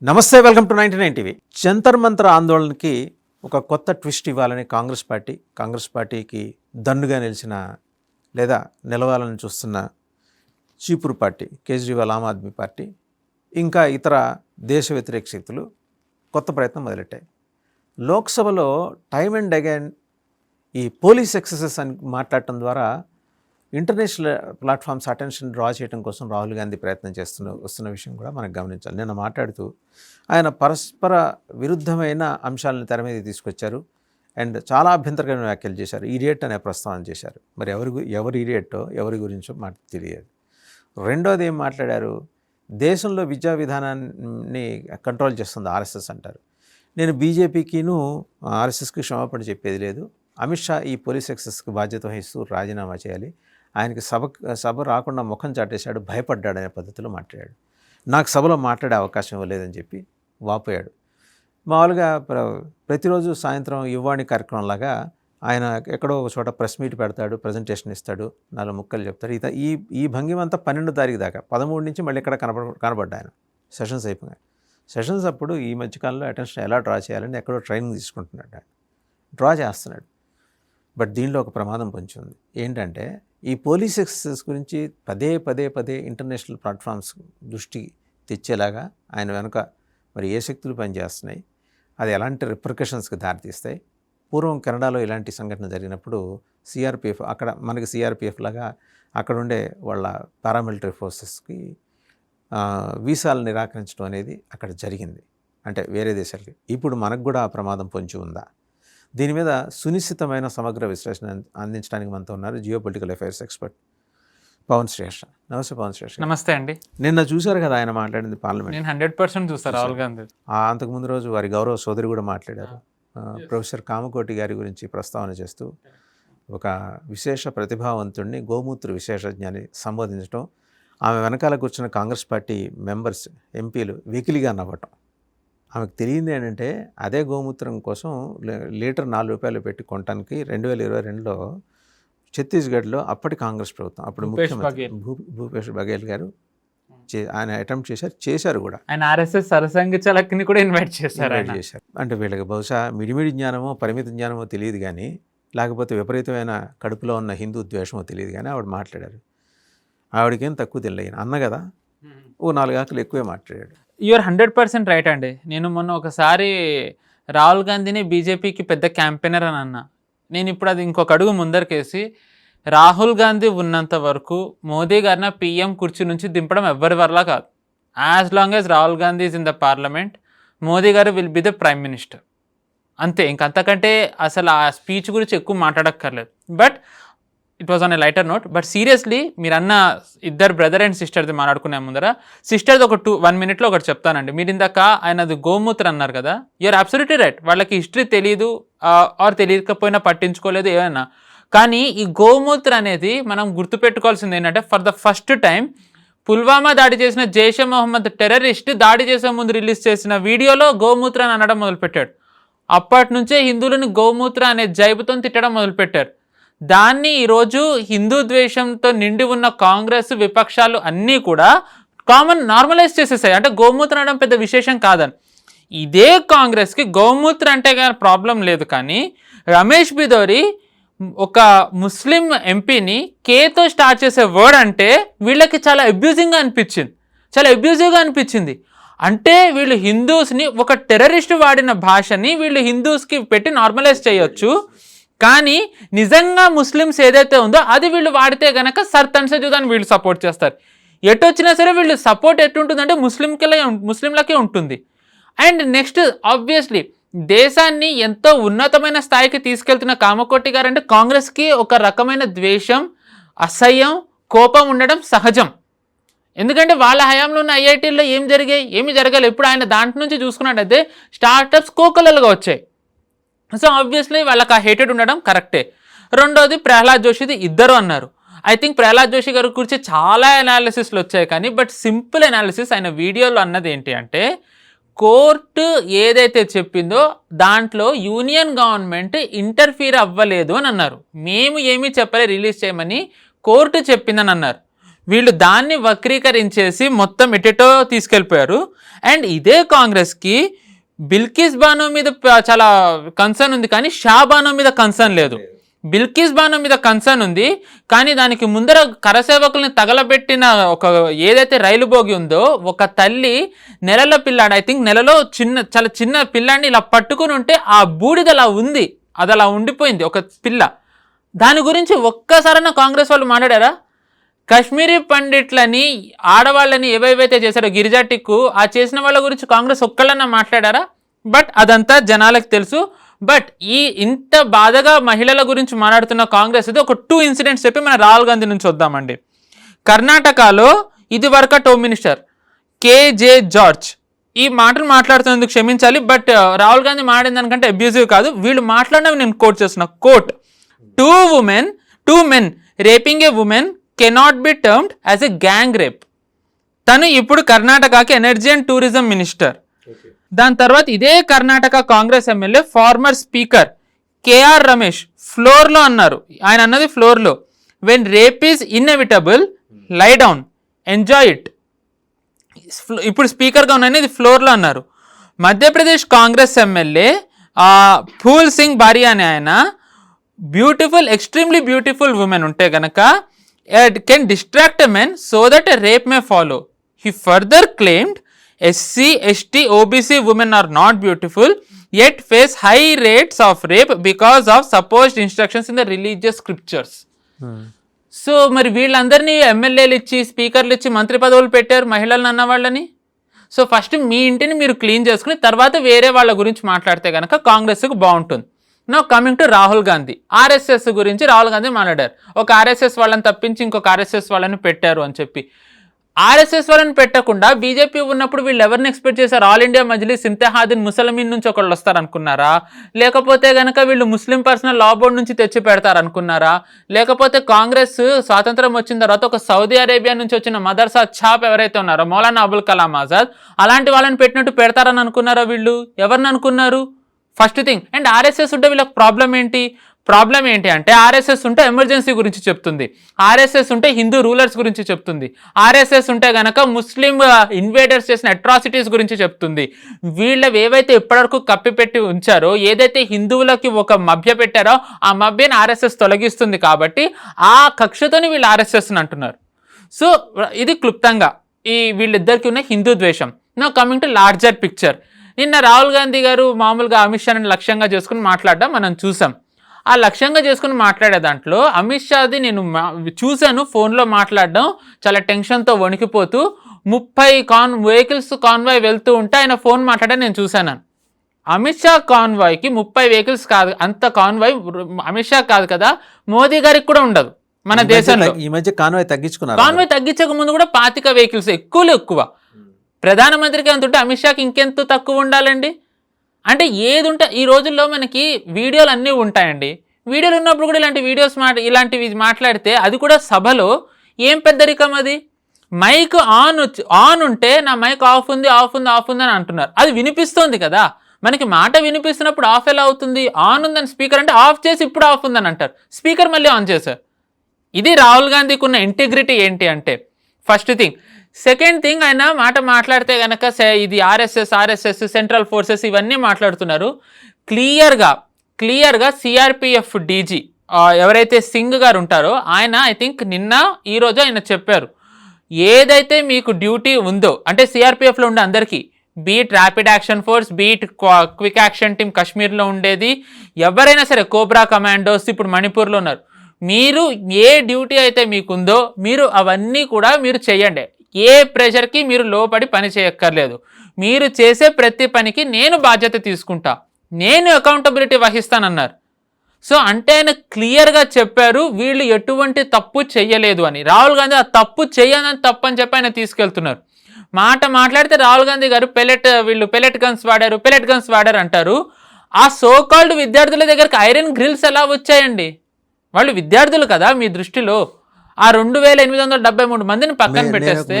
నమస్తే, welcome to 99 TV. Jantar Mantar ఆందోళనకి ఒక కొత్త ట్విస్ట్ ఇవ్వాలని కాంగ్రెస్ పార్టీకి దన్నుగా నిలిచిన లేదా నిలవాలని చూస్తున్న చీపురు పార్టీ కేజ్రీవాల్ ఆమ్ ఆద్మీ పార్టీ ఇంకా ఇతర దేశ వ్యతిరేక శక్తులు కొత్త ప్రయత్నం మొదలెట్టాయి. లోక్సభలో టైమ్ అండ్ అగైన్ ఈ పోలీస్ ఎక్సెసెస్ అని మాట్లాడటం ద్వారా ఇంటర్నేషనల్ ప్లాట్ఫామ్స్ అటెన్షన్ డ్రా చేయడం కోసం రాహుల్ గాంధీ ప్రయత్నం వస్తున్న విషయం కూడా మనకు గమనించాలి. నిన్న మాట్లాడుతూ ఆయన పరస్పర విరుద్ధమైన అంశాలను తెర మీద తీసుకొచ్చారు అండ్ చాలా అభ్యంతరకరమైన వ్యాఖ్యలు చేశారు. ఈడియట్ అనే ప్రస్తావన చేశారు. మరి ఎవరు ఈడియట్టో ఎవరి గురించో మాకు తెలియదు. రెండోది ఏం మాట్లాడారు, దేశంలో విద్యా విధానాన్ని కంట్రోల్ చేస్తుంది ఆర్ఎస్ఎస్ అంటారు. నేను బీజేపీకిను ఆర్ఎస్ఎస్కి క్షమాపణ చెప్పేది లేదు. అమిత్ షా ఈ పోలీస్ ఎక్సెస్కి బాధ్యత వహిస్తూ రాజీనామా చేయాలి. ఆయనకి సభ రాకుండా ముఖం చాటేశాడు, భయపడ్డాడు అనే పద్ధతిలో మాట్లాడాడు. నాకు సభలో మాట్లాడే అవకాశం ఇవ్వలేదని చెప్పి వాపోయాడు. మామూలుగా ప్రతిరోజు సాయంత్రం యువాణి కార్యక్రమంలాగా ఆయన ఎక్కడో ఒక చోట ప్రెస్ మీట్ పెడతాడు, ప్రజెంటేషన్ ఇస్తాడు, 4 ముక్కలు చెప్తాడు. ఈ భంగిమ అంతా 12 తారీఖు దాకా 13 నుంచి మళ్ళీ ఇక్కడ కనబడ్డా ఆయన సెషన్స్ అయిపోయాయి. సెషన్స్ అప్పుడు ఈ మధ్యకాలంలో అటెన్షన్ ఎలా డ్రా చేయాలని ఎక్కడో ట్రైనింగ్ తీసుకుంటున్నాడు, ఆయన డ్రా చేస్తున్నాడు. బట్ దీనిలో ఒక ప్రమాదం పొంచి ఉంది. ఏంటంటే ఈ పోలీస్ ఎక్సెసెస్ గురించి పదే ఇంటర్నేషనల్ ప్లాట్ఫామ్స్ దృష్టి తెచ్చేలాగా ఆయన వెనుక మరి ఏ శక్తులు పనిచేస్తున్నాయి, అది ఎలాంటి రిప్రికషన్స్కి దారితీస్తాయి. పూర్వం కెనడాలో ఇలాంటి సంఘటన జరిగినప్పుడు సిఆర్పిఎఫ్, అక్కడ మనకి సిఆర్పిఎఫ్ లాగా అక్కడ ఉండే వాళ్ళ పారామిలిటరీ ఫోర్సెస్కి వీసాలు నిరాకరించడం అనేది అక్కడ జరిగింది, అంటే వేరే దేశాలకి. ఇప్పుడు మనకు కూడా ఆ ప్రమాదం పొంచి ఉందా? దీని మీద సునిశ్చితమైన సమగ్ర విశ్లేషణ అందించడానికి మనతో ఉన్నారు geopolitical affairs expert Pawan Shrestha. నమస్తే పవన్ శ్రేష్ఠ. నమస్తే అండి. నిన్న చూశారు కదా ఆయన మాట్లాడింది పార్లమెంట్. నేను 100% చూస్తాను రాహుల్ గాంధీ. అంతకుముందు రోజు వారి గౌరవ సోదరి కూడా మాట్లాడారు. ప్రొఫెసర్ కామకోటి గారి గురించి ప్రస్తావన చేస్తూ ఒక విశేష ప్రతిభావంతుడిని, గోమూత్ర విశేషజ్ఞాన్ని సంబోధించడం, ఆమె వెనకాల కూర్చున్న కాంగ్రెస్ పార్టీ మెంబర్స్ ఎంపీలు వెకిలిగా నవ్వటం. ఆమెకు తెలియంది ఏంటంటే అదే గోమూత్రం కోసం లీటర్ 4 రూపాయలు పెట్టి కొనడానికి 2022లో ఛత్తీస్గఢ్లో అప్పటి కాంగ్రెస్ ప్రభుత్వం, అప్పుడు ముఖ్యమంత్రి భూపేష్ బఘేల్ గారు ఆయన అటెంప్ట్ చేశారు కూడా. ఆయన ఆర్ఎస్ఎస్ సరసంఘ చలక్ని కూడా ఇన్వైట్ చేశారు. అంటే వీళ్ళకి బహుశా మిడిమిడి జ్ఞానమో పరిమిత జ్ఞానమో తెలియదు కానీ, లేకపోతే విపరీతమైన కడుపులో ఉన్న హిందూ ద్వేషమో తెలియదు కానీ ఆవిడ మాట్లాడారు. ఆవిడకేం తక్కువ తెలియదు, అన్న కదా ఓ 4 ఆకులు ఎక్కువే మాట్లాడాడు. యూఆర్ 100% రైట్ అండి. నేను మొన్న ఒకసారి రాహుల్ గాంధీని బీజేపీకి పెద్ద క్యాంపెయినర్ అని అన్నా. నేను ఇప్పుడు అది ఇంకొక అడుగు ముందరికేసి, రాహుల్ గాంధీ ఉన్నంత వరకు మోదీ గారిని పీఎం కుర్చీ నుంచి దింపడం ఎవరి వల్ల కాదు. As long as Rahul Gandhi is in the parliament, Modi గారు will be the prime minister. అంతే, ఇంకంతకంటే అసలు ఆ స్పీచ్ గురించి ఎక్కువ మాట్లాడక్కర్లేదు. But it was on a lighter note. But seriously మీరు అన్న ఇద్దరు బ్రదర్ అండ్ సిస్టర్ది మాట్లాడుకునే ముందర, సిస్టర్ది ఒక 1 మినిట్లో ఒకటి చెప్తానండి. మీరు ఇందాక ఆయనది గోమూత్ర అన్నారు కదా, యూఆర్ అబ్సల్యూట్లీ రైట్. వాళ్ళకి హిస్టరీ తెలియదు ఆర్ తెలియకపోయినా పట్టించుకోలేదు ఏమైనా, కానీ ఈ గోమూత్ర అనేది మనం గుర్తుపెట్టుకోవాల్సింది ఏంటంటే, for the first time Pulwama దాడి చేసిన జైషే మొహమ్మద్ టెర్రరిస్ట్ దాడి చేసే ముందు రిలీజ్ చేసిన వీడియోలో గోమూత్ర అని అనడం మొదలుపెట్టాడు. అప్పటి నుంచే హిందువులని గోమూత్ర అనే జైబుతో తిట్టడం మొదలుపెట్టారు. దాన్ని ఈరోజు హిందూ ద్వేషంతో నిండి ఉన్న కాంగ్రెస్ విపక్షాలు అన్నీ కూడా నార్మలైజ్ చేసేసాయి. అంటే గోమూత్ర అనడం పెద్ద విశేషం కాదని. ఇదే కాంగ్రెస్కి గోమూత్ర అంటే ప్రాబ్లం లేదు, కానీ రమేష్ బిదోరి ఒక ముస్లిం ఎంపీని కేతో స్టార్ట్ చేసే వర్డ్ అంటే వీళ్ళకి చాలా అబ్యూజివ్గా అనిపించింది. అంటే వీళ్ళు హిందూస్ని, ఒక టెర్రరిస్ట్ వాడిన భాషని వీళ్ళు హిందూస్కి పెట్టి నార్మలైజ్ చేయొచ్చు, కానీ నిజంగా ముస్లిమ్స్ ఏదైతే ఉందో అది వీళ్ళు వాడితే గనక సర్తన్ సజుదాన్ని వీళ్ళు సపోర్ట్ చేస్తారు. ఎటు వచ్చినా సరే వీళ్ళు సపోర్ట్ ఎటుంటుందంటే ముస్లింలకే ఉంటుంది. అండ్ నెక్స్ట్ ఆబ్వియస్లీ దేశాన్ని ఎంతో ఉన్నతమైన స్థాయికి తీసుకెళ్తున్న కామకోటి గారు అంటే కాంగ్రెస్కి ఒక రకమైన ద్వేషం, అసహ్యం, కోపం ఉండడం సహజం. ఎందుకంటే వాళ్ళ హయాంలో ఉన్న ఐఐటీల్లో ఏమి జరగాలి. ఇప్పుడు ఆయన దాంట్లో నుంచి చూసుకున్నట్టయితే స్టార్టప్స్ కోకొల్లలుగా వచ్చాయి. సో ఆబ్వియస్లీ వాళ్ళకి ఆ హేటెడ్ ఉండడం కరెక్టే. రెండోది ప్రహ్లాద్ జోషిది ఇద్దరు అన్నారు. ఐ థింక్ ప్రహ్లాద్ జోషి గారి గురించి చాలా అనాలిసిస్లు వచ్చాయి, కానీ బట్ సింపుల్ అనాలిసిస్ ఆయన వీడియోలో అన్నది ఏంటి అంటే, కోర్టు ఏదైతే చెప్పిందో దాంట్లో యూనియన్ గవర్నమెంట్ ఇంటర్ఫీర్ అవ్వలేదు అని అన్నారు. మేము ఏమీ చెప్పలే రిలీజ్ చేయమని, కోర్టు చెప్పిందని అన్నారు. వీళ్ళు దాన్ని వక్రీకరించేసి మొత్తం ఎటెటో తీసుకెళ్ళిపోయారు. అండ్ ఇదే కాంగ్రెస్కి బిల్కిస్ బానో మీద చాలా కన్సర్న్ ఉంది, కానీ షా బానో మీద కన్సర్న్ లేదు. బిల్కిస్ బానో మీద కన్సర్న్ ఉంది, కానీ దానికి ముందర కరసేవకుల్ని తగలబెట్టిన ఒక ఏదైతే రైలు బోగి ఉందో, ఒక తల్లి నెలల పిల్లాడు, ఐ థింక్ నెలలో చాలా చిన్న పిల్లాడిని ఇలా పట్టుకుని ఉంటే ఆ బూడిద అలా ఉంది, అది అలా ఉండిపోయింది ఒక పిల్ల. దాని గురించి ఒక్కసారైనా కాంగ్రెస్ వాళ్ళు మాట్లాడారా? కాశ్మీరీ పండిట్లని, ఆడవాళ్ళని ఏవేవైతే చేశారో గిరిజా టిక్కు, ఆ చేసిన వాళ్ళ గురించి కాంగ్రెస్ ఒక్కళ్ళన్నా మాట్లాడారా? బట్ అదంతా జనాలకు తెలుసు. బట్ ఇంత బాధగా మహిళల గురించి మాట్లాడుతున్న కాంగ్రెస్ ఇది ఒక 2 ఇన్సిడెంట్స్ చెప్పి మన రాహుల్ గాంధీ నుంచి వద్దామండి. కర్ణాటకలో ఇది వరకు హోమ్ మినిస్టర్ కేజే జార్జ్ ఈ మాటలు మాట్లాడుతున్నందుకు క్షమించాలి, బట్ రాహుల్ గాంధీ మాట్లాడిన దానికంటే అబ్యూజివ్ కాదు. వీళ్ళు మాట్లాడినవి నేను కోట్ చేస్తున్నా. Quote, two men raping a woman cannot be termed as a gang rape. తను ఇప్పుడు కర్ణాటకకి ఎనర్జీ అండ్ టూరిజం మినిస్టర్. దాని తర్వాత ఇదే Karnataka Congress MLA former speaker KR Ramesh ఫ్లోర్లో అన్నారు, ఆయన అన్నది ఫ్లోర్లో, when rape is inevitable lie down enjoy it. ఇప్పుడు స్పీకర్గా ఉన్నాయని ఇది ఫ్లోర్లో అన్నారు. మధ్యప్రదేశ్ కాంగ్రెస్ ఎమ్మెల్యే ఫూల్ సింగ్ బారియా అనే ఆయన, బ్యూటిఫుల్ ఎక్స్ట్రీమ్లీ బ్యూటిఫుల్ ఉమెన్ ఉంటే గనక can distract a men so that a rape May follow. He further claimed SC, ST, OBC women are not beautiful yet face high rates of rape because of supposed instructions in the religious scriptures. So మరి వీళ్ళందరినీ ఎమ్మెల్యేలు ఇచ్చి, స్పీకర్లు ఇచ్చి, మంత్రి పదవులు పెట్టారు మహిళలను అన్న వాళ్ళని. సో ఫస్ట్ మీ ఇంటిని మీరు క్లీన్ చేసుకుని తర్వాత వేరే వాళ్ళ గురించి మాట్లాడితే కనుక కాంగ్రెస్కు బాగుంటుంది. Now coming to Rahul Gandhi. RSS గురించి రాహుల్ గాంధీ మాట్లాడారు. ఒక ఆర్ఎస్ఎస్ వాళ్ళని తప్పించి ఇంకొక ఆర్ఎస్ఎస్ వాళ్ళని పెట్టారు అని చెప్పి. ఆర్ఎస్ఎస్ వాళ్ళని పెట్టకుండా బీజేపీ ఉన్నప్పుడు వీళ్ళు ఎవరిని ఎక్స్పెక్ట్ చేశారు? ఆల్ ఇండియా మజ్లిస్ ఇమ్తిహాదీన్ ముసలమీన్ నుంచి ఒకళ్ళు వస్తారనుకున్నారా? లేకపోతే కనుక వీళ్ళు ముస్లిం పర్సనల్ లా బోర్డు నుంచి తెచ్చి పెడతారనుకున్నారా? లేకపోతే కాంగ్రెస్ స్వాతంత్రం వచ్చిన తర్వాత ఒక సౌదీ అరేబియా నుంచి వచ్చిన మదర్సా ఛాప్ ఎవరైతే ఉన్నారో మౌలానా అబుల్ కలాం ఆజాద్, అలాంటి వాళ్ళని పెట్టినట్టు పెడతారని అనుకున్నారా? వీళ్ళు ఎవరిని అనుకున్నారు? First thing. అండ్ ఆర్ఎస్ఎస్ ఉంటే వీళ్ళకి ప్రాబ్లం ఏంటి అంటే ఆర్ఎస్ఎస్ ఉంటే ఎమర్జెన్సీ గురించి చెప్తుంది, ఆర్ఎస్ఎస్ ఉంటే హిందూ రూలర్స్ గురించి చెప్తుంది, ఆర్ఎస్ఎస్ ఉంటే గనక ముస్లిం ఇన్వేడర్స్ చేసిన అట్రాసిటీస్ గురించి చెప్తుంది. వీళ్ళవి ఏవైతే ఇప్పటివరకు కప్పిపెట్టి ఉంచారో, ఏదైతే హిందువులకి ఒక మభ్య పెట్టారో ఆ మభ్యని ఆర్ఎస్ఎస్ తొలగిస్తుంది. కాబట్టి ఆ కక్షతోని వీళ్ళు ఆర్ఎస్ఎస్ని అంటున్నారు. సో ఇది క్లుప్తంగా వీళ్ళిద్దరికి ఉన్న హిందూ ద్వేషం. Now coming to larger picture. నిన్న రాహుల్ గాంధీ గారు మామూలుగా అమిత్ షాని లక్ష్యంగా చేసుకుని మాట్లాడడం మనం చూసాం. ఆ లక్ష్యంగా చేసుకుని మాట్లాడే దాంట్లో అమిత్ షాది నేను చూశాను ఫోన్లో మాట్లాడడం, చాలా టెన్షన్తో వణికిపోతూ 30 వెహికల్స్ కాన్వాయ్ వెళ్తూ ఉంటే ఆయన ఫోన్ మాట్లాడే నేను చూశాను. అమిత్ షా కాన్వాయ్కి 30 వెహికల్స్ కాదు, అంత కాన్వాయ్ అమిత్ షా కాదు కదా, మోదీ గారికి కూడా ఉండదు మన దేశంలో. ఈ మధ్య కాన్వాయ్ తగ్గించుకున్నారు. కాన్వాయ్ తగ్గించక ముందు కూడా 25 వెహికల్స్ ఎక్కువ. ప్రధానమంత్రికి ఎంత ఉంటే అమిత్ షాకి ఇంకెంత తక్కువ ఉండాలండి? అంటే ఏది ఉంటే ఈ రోజుల్లో మనకి వీడియోలు అన్నీ ఉంటాయండి. వీడియోలు ఉన్నప్పుడు కూడా ఇలాంటివి మాట్లాడితే అది కూడా సభలో ఏం పెద్దరికం అది? మైక్ ఆన్ ఉంటే నా మైక్ ఆఫ్ ఉంది అని అంటున్నారు. అది వినిపిస్తోంది కదా, మనకి మాట వినిపిస్తున్నప్పుడు ఆఫ్ ఎలా అవుతుంది? ఆన్ ఉందని స్పీకర్ అంటే ఆఫ్ చేసి ఇప్పుడు ఆఫ్ ఉందని అంటారు, స్పీకర్ మళ్ళీ ఆన్ చేశారు. ఇది రాహుల్ గాంధీకి ఉన్న ఇంటిగ్రిటీ ఏంటి అంటే ఫస్ట్ థింగ్. సెకండ్ థింగ్, ఆయన మాట్లాడితే కనుక ఇది ఆర్ఎస్ఎస్ సెంట్రల్ ఫోర్సెస్ ఇవన్నీ మాట్లాడుతున్నారు. క్లియర్గా సిఆర్పిఎఫ్ డీజీ ఎవరైతే సింగ్ గారు ఉంటారో ఆయన ఐ థింక్ ఈరోజు ఆయన చెప్పారు, ఏదైతే మీకు డ్యూటీ ఉందో అంటే సిఆర్పిఎఫ్లో ఉండే అందరికీ, beat rapid action force, beat quick action team కాశ్మీర్లో ఉండేది, ఎవరైనా సరే కోబ్రా కమాండోస్ ఇప్పుడు మణిపూర్లో ఉన్నారు, మీరు ఏ డ్యూటీ అయితే మీకుందో మీరు అవన్నీ కూడా మీరు చేయండి. ఏ ప్రెషర్కి మీరు లోపడి పని చేయక్కర్లేదు. మీరు చేసే ప్రతి పనికి నేను బాధ్యత తీసుకుంటా, నేను అకౌంటబిలిటీ వహిస్తానన్నారు. సో అంటే ఆయన క్లియర్గా చెప్పారు వీళ్ళు ఎటువంటి తప్పు చెయ్యలేదు అని. రాహుల్ గాంధీ ఆ తప్పు చేయదని తప్పు అని చెప్పి ఆయన తీసుకెళ్తున్నారు. మాట్లాడితే రాహుల్ గాంధీ గారు వీళ్ళు పెలెట్ గన్స్ వాడారు అంటారు. ఆ సోకాల్డ్ విద్యార్థుల దగ్గరికి ఐరన్ గ్రిల్స్ ఎలా వచ్చాయండి? వాళ్ళు విద్యార్థులు కదా మీ దృష్టిలో. ఆ 2873 మందిని పక్కన పెట్టేస్తే